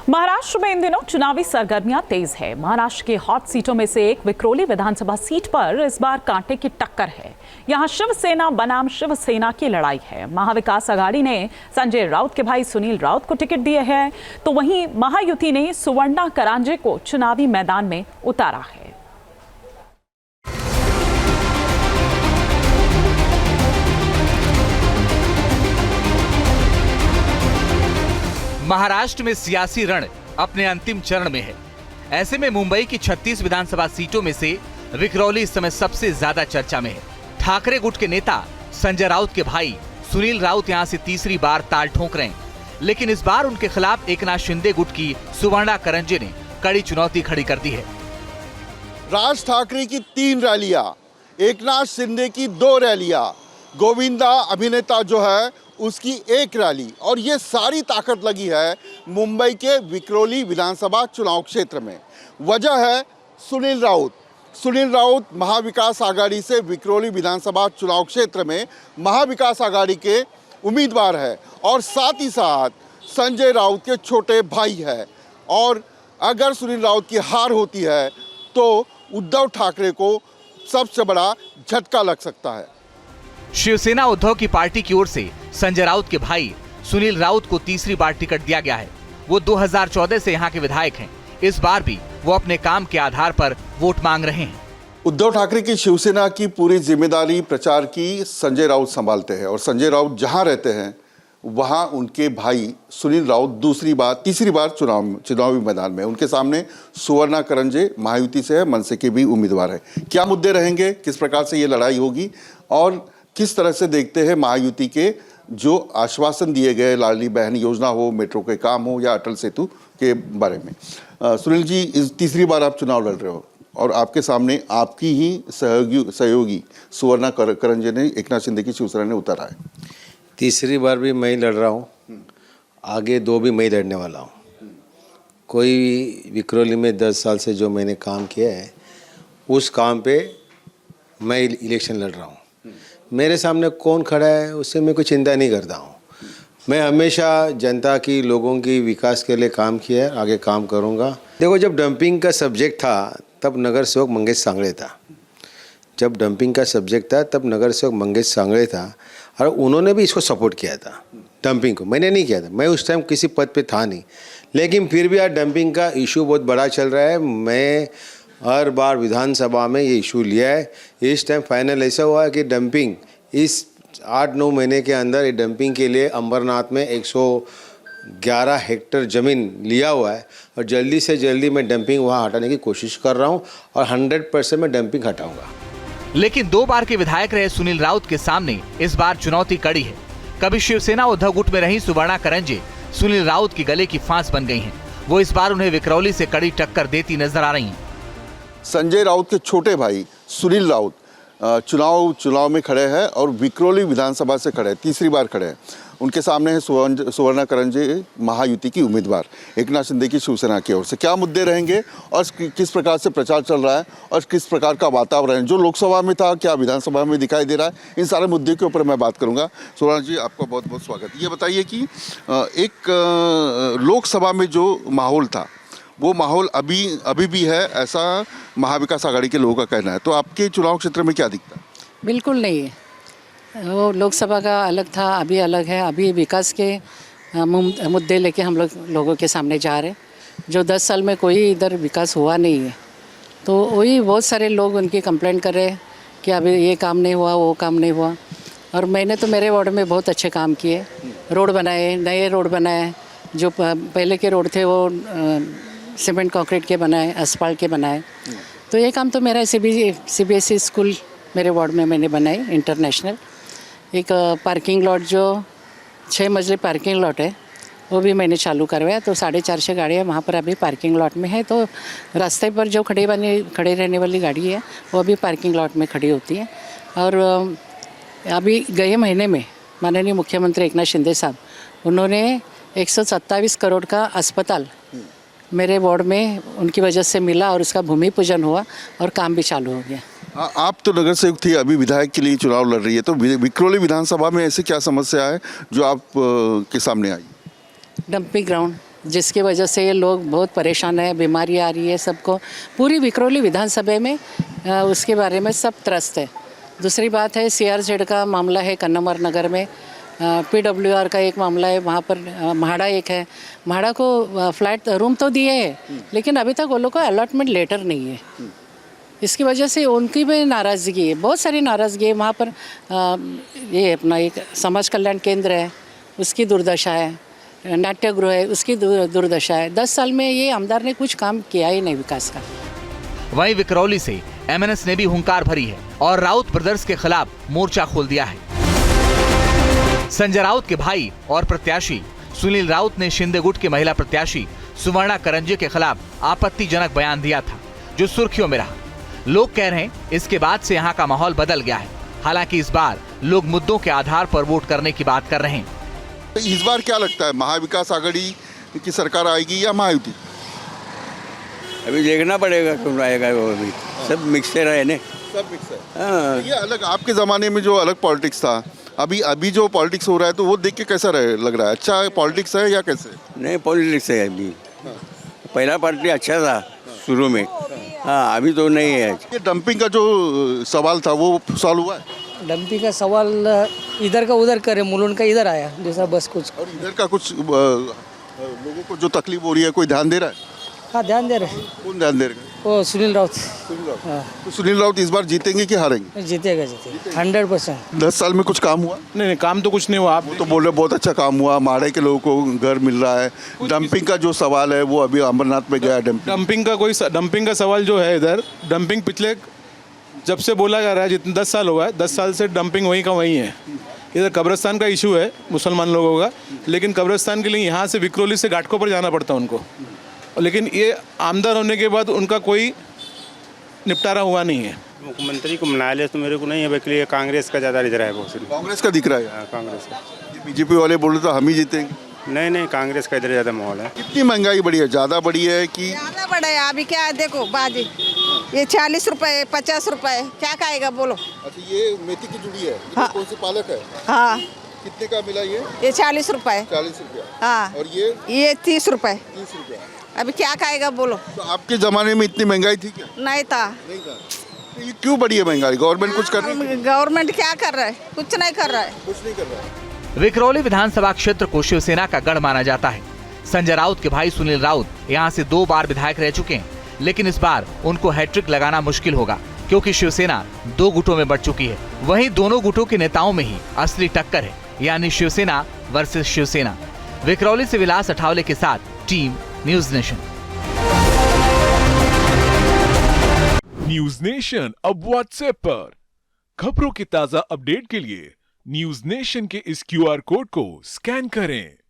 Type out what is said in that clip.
महाराष्ट्र में इन दिनों चुनावी सरगर्मियां तेज है। महाराष्ट्र की हॉट सीटों में से एक विक्रोली विधानसभा सीट पर इस बार कांटे की टक्कर है। यहां शिवसेना बनाम शिवसेना की लड़ाई है। महाविकास आघाड़ी ने संजय राउत के भाई सुनील राउत को टिकट दिए है, तो वहीं महायुति ने सुवर्णा करांजे को चुनावी मैदान में उतारा है। महाराष्ट्र में सियासी रण अपने अंतिम चरण में है। ऐसे में मुंबई की 36 विधानसभा सीटों में से विक्रोली इस समय सबसे ज्यादा चर्चा में है। ठाकरे गुट के नेता संजय राउत के भाई सुनील राउत यहां से तीसरी बार ताल ठोक रहे हैं, लेकिन इस बार उनके खिलाफ एकनाथ शिंदे गुट की सुवर्णा करंजे ने कड़ी चुनौती खड़ी कर दी है। राज ठाकरे की 3 रैलियां, एकनाथ शिंदे की 2 रैलियां, गोविंदा अभिनेता जो है उसकी 1 रैली, और ये सारी ताकत लगी है मुंबई के विक्रोली विधानसभा चुनाव क्षेत्र में। वजह है सुनील राउत। सुनील राउत महाविकास आघाड़ी से विक्रोली विधानसभा चुनाव क्षेत्र में महाविकास आघाड़ी के उम्मीदवार है और साथ ही साथ संजय राउत के छोटे भाई है। और अगर सुनील राउत की हार होती है तो उद्धव ठाकरे को सबसे बड़ा झटका लग सकता है। शिवसेना उद्धव की पार्टी की ओर से संजय राउत के भाई सुनील राउत को तीसरी बार टिकट दिया गया है। वो 2014 से यहाँ के विधायक हैं। इस बार भी वो अपने काम के आधार पर वोट मांग रहे हैं। उद्धव ठाकरे की शिवसेना की पूरी जिम्मेदारी प्रचार की संजय राउत संभालते हैं और संजय राउत जहाँ रहते हैं वहाँ उनके भाई सुनील राउत तीसरी बार चुनावी मैदान में। उनके सामने सुवर्णा करंजे महायुति से है, मनसे के भी उम्मीदवार है। क्या मुद्दे रहेंगे, किस प्रकार से ये लड़ाई होगी और किस तरह से देखते हैं महायुति के जो आश्वासन दिए गए, लाडली बहन योजना हो, मेट्रो के काम हो या अटल सेतु के बारे में। सुनील जी, इस तीसरी बार आप चुनाव लड़ रहे हो और आपके सामने आपकी ही सहयोगी सुवर्णा करंजे ने एकनाथ शिंदे की शिवसेना ने उतारा है। तीसरी बार भी मैं ही लड़ रहा हूँ, आगे 2 भी मैं ही लड़ने वाला हूँ। कोई विक्रोली में 10 साल से जो मैंने काम किया है उस काम पे मैं इलेक्शन लड़ रहा हूँ। मेरे सामने कौन खड़ा है उससे मैं कोई चिंता नहीं करता हूँ। मैं हमेशा जनता की, लोगों की विकास के लिए काम किया है, आगे काम करूँगा। देखो, जब डंपिंग का सब्जेक्ट था तब नगर सेवक मंगेश सांगड़े था और उन्होंने भी इसको सपोर्ट किया था, डंपिंग को। मैंने नहीं किया था, मैं उस टाइम किसी पद पे था नहीं, लेकिन फिर भी आज डंपिंग का इशू बहुत बड़ा चल रहा है। मैं हर बार विधानसभा में ये इशू लिया है। इस टाइम फाइनल ऐसा हुआ है कि डंपिंग इस 8-9 महीने के अंदर डंपिंग के लिए अंबरनाथ में 111 हेक्टेयर ज़मीन लिया हुआ है और जल्दी से जल्दी मैं डंपिंग वहाँ हटाने की कोशिश कर रहा हूँ और 100% मैं डंपिंग हटाऊँगा। लेकिन 2 बार के विधायक रहे सुनील राउत के सामने इस बार चुनौती कड़ी है। कभी शिवसेना उद्धव गुट में रही सुवर्णा करंजे सुनील राउत की गले की फांस बन गई हैं। वो इस बार उन्हें विक्रोली से कड़ी टक्कर देती नजर आ रही हैं। संजय राउत के छोटे भाई सुनील राउत चुनाव में खड़े हैं और विक्रोली विधानसभा से खड़े हैं, तीसरी बार खड़े हैं। उनके सामने है सुवर्णा करंजे महायुति की उम्मीदवार एकनाथ शिंदे की शिवसेना की ओर से। क्या मुद्दे रहेंगे और किस प्रकार से प्रचार चल रहा है और किस प्रकार का वातावरण जो लोकसभा में था क्या विधानसभा में दिखाई दे रहा है, इन सारे मुद्दे के ऊपर मैं बात करूंगा। सुवर्णा जी, आपका बहुत बहुत स्वागत। ये बताइए कि एक लोकसभा में जो माहौल था वो माहौल अभी भी है, ऐसा महाविकास आघाड़ी के लोगों का कहना है, तो आपके चुनाव क्षेत्र में क्या दिखता है? बिल्कुल नहीं है। वो लोकसभा का अलग था, अभी अलग है। अभी विकास के मुद्दे लेके हम लोगों के सामने जा रहे हैं। जो 10 साल में कोई इधर विकास हुआ नहीं है, तो वही बहुत सारे लोग उनकी कंप्लेंट कर रहे हैं कि अभी ये काम नहीं हुआ, वो काम नहीं हुआ। और मैंने तो मेरे वार्ड में बहुत अच्छे काम किए, रोड बनाए, नए रोड बनाए। जो पहले के रोड थे वो सीमेंट कंक्रीट के बनाए, एस्फाल्ट के बनाए। तो ये काम तो मेरा CBSE स्कूल मेरे वार्ड में मैंने बनाई, इंटरनेशनल। एक पार्किंग लॉट जो 6 मंजिले पार्किंग लॉट है वो भी मैंने चालू करवाया। तो 450 गाड़ियाँ वहाँ पर अभी पार्किंग लॉट में है। तो रास्ते पर जो खड़े रहने वाली गाड़ी है वो अभी पार्किंग लॉट में खड़ी होती है। और अभी गए महीने में माननीय मुख्यमंत्री एकनाथ शिंदे साहब, उन्होंने 127 करोड़ का अस्पताल मेरे वार्ड में उनकी वजह से मिला और उसका भूमि पूजन हुआ और काम भी चालू हो गया। आप तो नगर सेवक थी, अभी विधायक के लिए चुनाव लड़ रही है, तो विक्रोली विधानसभा में ऐसी क्या समस्या है जो आप के सामने आई? डंपिंग ग्राउंड जिसकी वजह से लोग बहुत परेशान हैं, बीमारी आ रही है सबको। पूरी विक्रोली विधानसभा में उसके बारे में सब त्रस्त है। दूसरी बात है CRZ का मामला है कन्नमर नगर में, PWR का एक मामला है, वहाँ पर म्हाडा एक है। म्हाडा को फ्लैट रूम तो दिए हैं, लेकिन अभी तक वो लोग को अलॉटमेंट लेटर नहीं है। इसकी वजह से उनकी भी नाराज़गी है, बहुत सारी नाराज़गी है। वहाँ पर ये अपना एक समाज कल्याण केंद्र है, उसकी दुर्दशा है, नाट्यगृह है, उसकी दुर्दशा है। 10 साल में ये आमदार ने कुछ काम किया ही नहीं विकास का। वहीं विक्रोली से MNS ने भी हुंकार भरी है और राउत ब्रदर्स के खिलाफ मोर्चा खोल दिया है। संजय राउत के भाई और प्रत्याशी सुनील राउत ने शिंदे गुट की महिला प्रत्याशी सुवर्णा करंजे के खिलाफ आपत्तिजनक बयान दिया था, जो सुर्खियों में रहा। लोग कह रहे हैं इसके बाद से यहाँ का माहौल बदल गया है। हालांकि इस बार लोग मुद्दों के आधार पर वोट करने की बात कर रहे हैं। तो इस बार क्या लगता है, महाविकास आघाड़ी की सरकार आएगी या महायुति? अभी देखना पड़ेगा कौन आएगा वो। अभी सब मिक्सर है ना, सब मिक्स है। हाँ। ये अलग आपके ज़माने में जो अलग पॉलिटिक्स था, अभी जो पॉलिटिक्स हो रहा है, तो वो देख के कैसा लग रहा है? अच्छा पॉलिटिक्स है या कैसे? नहीं पॉलिटिक्स है अभी। पहला पार्टी अच्छा था शुरू में, हाँ अभी तो नहीं है। ये डंपिंग का जो सवाल था वो सॉल्व हुआ है? डंपिंग का सवाल इधर का उधर करे, मुलुंड का इधर आया जैसा बस कुछ। और इधर का कुछ लोगों को जो तकलीफ हो रही है, कोई ध्यान दे रहा है? हाँ ध्यान दे रहे। कौन ध्यान दे रहा है? वो सुनील राउत तो सुनील राउत इस बार जीतेंगे कि हारेंगे? जीतेगा 100%। 10 साल में कुछ काम हुआ? नहीं काम तो कुछ नहीं हुआ। आप वो तो बोल रहे बहुत अच्छा काम हुआ, माड़े के लोगों को घर मिल रहा है। डंपिंग का जो सवाल है वो अभी अमरनाथ में गया है। डंपिंग का सवाल जो है इधर, डंपिंग पिछले जब से बोला जा रहा है, जितने 10 साल हुआ है, 10 साल से डंपिंग वहीं का वहीं है। इधर कब्रिस्तान का इशू है मुसलमान लोगों का, लेकिन कब्रिस्तान के लिए यहाँ से विक्रोली से घाटकों पर जाना पड़ता है उनको। लेकिन ये आमदार होने के बाद उनका कोई निपटारा हुआ नहीं है। मुख्यमंत्री को मना लिया तो मेरे को नहीं है, बल्कि ये कांग्रेस का ज़्यादा दिख रहा है। बहुत कांग्रेस का दिख रहा है? हाँ, कांग्रेस का। बीजेपी वाले बोल रहे तो हम ही जीतेंगे। नहीं कांग्रेस का इधर ज़्यादा माहौल है। कितनी महंगाई बढ़ी है? ज़्यादा बढ़ी है कि ज़्यादा बढ़ा है? अभी क्या है देखो बाजी, ये 40 रुपए 50 रुपए क्या खाएगा बोलो। अच्छा ये मेथी की जुड़ी है? हाँ। कौन सी पालक है? हाँ कितने का मिला ये? ये 40 रुपए। 40 रुपया। हाँ और ये 30 रुपए। 30 रुपया। अभी क्या खाएगा बोलो। तो आपके ज़माने में इतनी महंगाई थी क्या? नहीं था। नहीं था। तो ये क्यों बढ़ी है महंगाई? गवर्नमेंट कुछ कर रही है? गवर्नमेंट क्या कर रहा है? कुछ नहीं कर रहा है। कुछ नहीं कर रहा है। विक्रोली विधानसभा क्षेत्र को शिवसेना का गढ़ माना जाता है। संजय राउत के भाई सुनील राउत यहाँ से 2 बार विधायक रह चुके हैं, लेकिन इस बार उनको हैट्रिक लगाना मुश्किल होगा, क्योंकि शिवसेना 2 गुटों में बढ़ चुकी है। वहीं दोनों गुटों के नेताओं में ही असली टक्कर है, यानी शिवसेना वर्सेस शिवसेना। विक्रोली से विलास अठावले के साथ team news nation. News nation अब व्हाट्सएप पर। खबरों की ताजा अपडेट के लिए न्यूज नेशन के इस QR कोड को स्कैन करें।